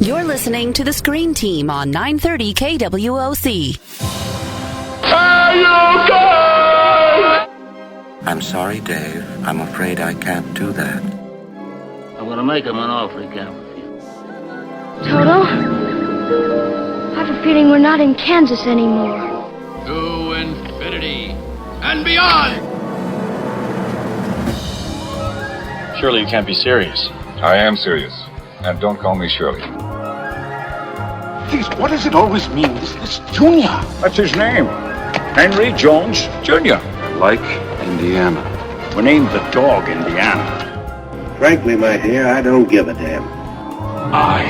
You're listening to the Screen Team on 930 KWOC. I'm sorry, Dave. I'm afraid I can't do that. I'm gonna make him an offer he can't refuse. Toto, I have a feeling we're not in Kansas anymore. To infinity and beyond! Surely you can't be serious. I am serious. And don't call me Shirley. Please, what does it always mean? This Junior. That's his name. Henry Jones Jr. Like Indiana. We named the dog Indiana. Frankly, my dear, I don't give a damn. I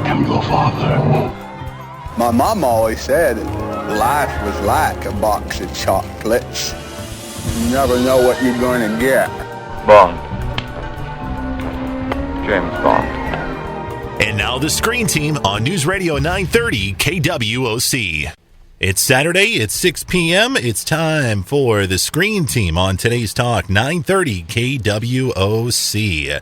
am your father. My mom always said life was like a box of chocolates. You never know what you're going to get. Bond. James Bond. And now the Screen Team on News Radio 930 KWOC. It's Saturday, it's 6 p.m. It's time for the Screen Team on today's Talk 930 KWOC.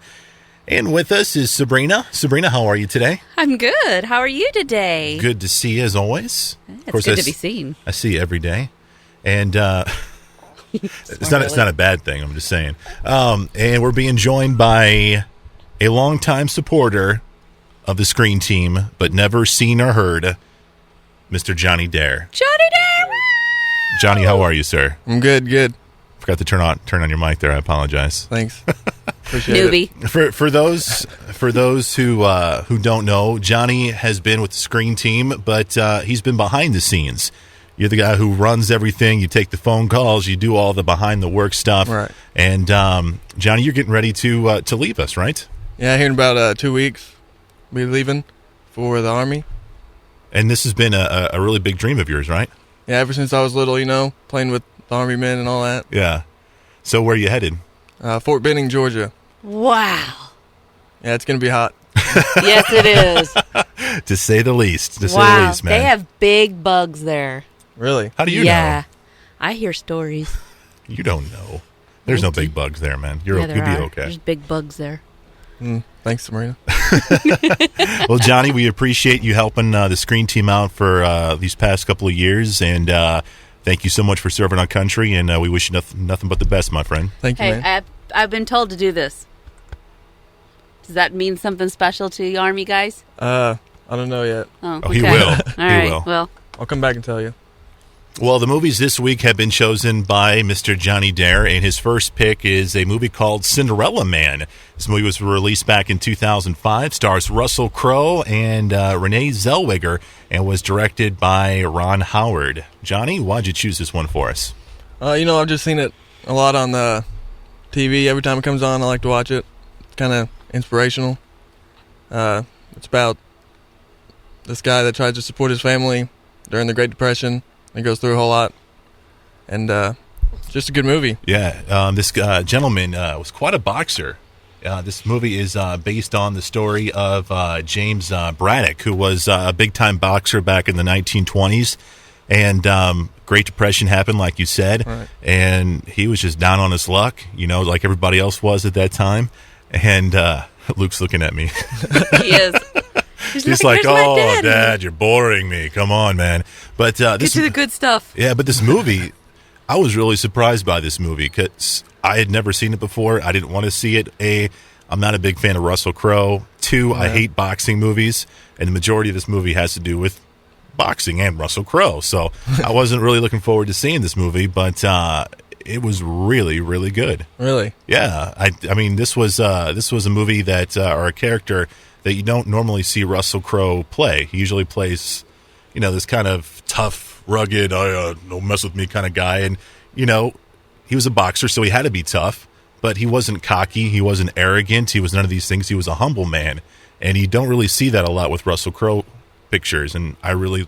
And with us is Sabrina. Sabrina, how are you today? I'm good. How are you today? Good to see you as always. It's good to be seen. I see you every day. And it's not a bad thing, I'm just saying. And we're being joined by a longtime supporter of the Screen Team, but never seen or heard, Mr. Johnny Dare. Johnny Dare! Woo! Johnny, how are you, sir? I'm good. Forgot to turn on your mic there. I apologize. Thanks. Appreciate Newbie. it. For those who don't know, Johnny has been with the Screen Team, but he's been behind the scenes. You're the guy who runs everything. You take the phone calls. You do all the behind the work stuff. Right. And Johnny, you're getting ready to leave us, right? Yeah, here in about 2 weeks, we'll be leaving for the Army. And this has been a really big dream of yours, right? Yeah, ever since I was little, playing with the Army men and all that. Yeah. So where are you headed? Fort Benning, Georgia. Wow. Yeah, it's going to be hot. Yes, it is. To say the least. Man. They have big bugs there. Really? How do you know? Yeah. I hear stories. You don't know. There's no big bugs there, man. You'll be okay. There's big bugs there. Thanks, Sabrina. Well, Johnny, we appreciate you helping the Screen Team out for these past couple of years, and thank you so much for serving our country, and we wish you nothing but the best, my friend. Thank you, man. I've been told to do this. Does that mean something special to the Army guys? I don't know yet. Oh, okay. He will. All right. Well, I'll come back and tell you. Well, the movies this week have been chosen by Mr. Johnny Dare, and his first pick is a movie called Cinderella Man. This movie was released back in 2005, stars Russell Crowe and Renee Zellweger, and was directed by Ron Howard. Johnny, why'd you choose this one for us? I've just seen it a lot on the TV. Every time it comes on, I like to watch it. It's kind of inspirational. It's about this guy that tries to support his family during the Great Depression. He goes through a whole lot, and just a good movie. Yeah, this gentleman was quite a boxer. This movie is based on the story of James Braddock, who was a big-time boxer back in the 1920s, and Great Depression happened, like you said, right. And he was just down on his luck, like everybody else was at that time, and Luke's looking at me. He is. He's like, oh, Dad, you're boring me. Come on, man. But get to the good stuff. Yeah, but this movie, I was really surprised by this movie because I had never seen it before. I didn't want to see it. I'm not a big fan of Russell Crowe. 2, I hate boxing movies, and the majority of this movie has to do with boxing and Russell Crowe. So I wasn't really looking forward to seeing this movie, but it was really, really good. Really? Yeah. I mean, this was a movie that or a character that you don't normally see Russell Crowe play. He usually plays, this kind of tough, rugged, don't mess with me kind of guy. And, he was a boxer, so he had to be tough, but he wasn't cocky. He wasn't arrogant. He was none of these things. He was a humble man. And you don't really see that a lot with Russell Crowe pictures. And I really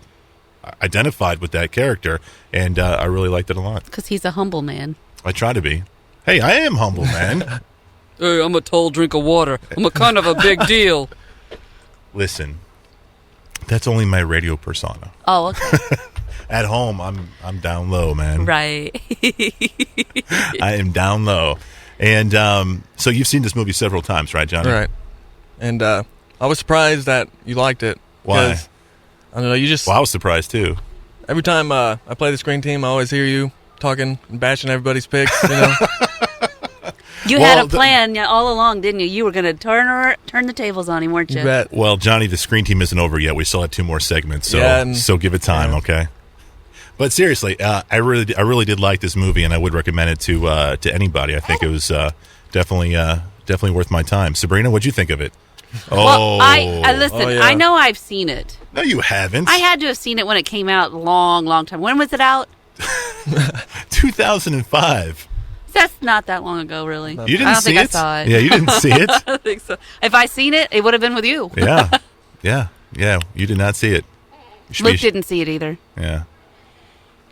identified with that character, and I really liked it a lot. Because he's a humble man. I try to be. Hey, I am humble, man. Hey, I'm a tall drink of water. I'm a kind of a big deal. Listen, that's only my radio persona. Oh, okay. At home, I'm down low, man. Right. I am down low. And so you've seen this movie several times, right, Johnny? Right. And I I was surprised that you liked it. Why? I don't know. You just. Well, I was surprised too. Every time I play the Screen Team, I always hear you talking and bashing everybody's picks. You know. You had a plan all along, didn't you? You were going to turn the tables on him, weren't you? You bet. Well, Johnny, the Screen Team isn't over yet. We still have 2 more segments, so give it time, okay? But seriously, I really did like this movie, and I would recommend it to anybody. I think it was definitely worth my time. Sabrina, what'd you think of it? Well, listen. Oh, yeah. I know I've seen it. No, you haven't. I had to have seen it when it came out a long time. When was it out? 2005. That's not that long ago, really. You didn't see it? I saw it. Yeah, you didn't see it? I don't think so. If I seen it, it would have been with you. Yeah. You did not see it. Luke didn't see it either. Yeah.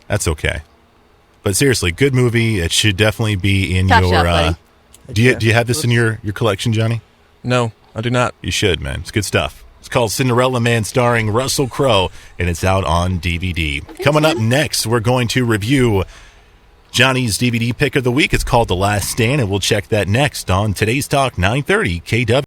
That's okay. But seriously, good movie. It should definitely be in Top your... shelf, buddy. Do you have this in your collection, Johnny? No, I do not. You should, man. It's good stuff. It's called Cinderella Man, starring Russell Crowe, and it's out on DVD. Coming up next, we're going to review Johnny's DVD pick of the week. It's called The Last Stand, and we'll check that next on Today's Talk 930 KW.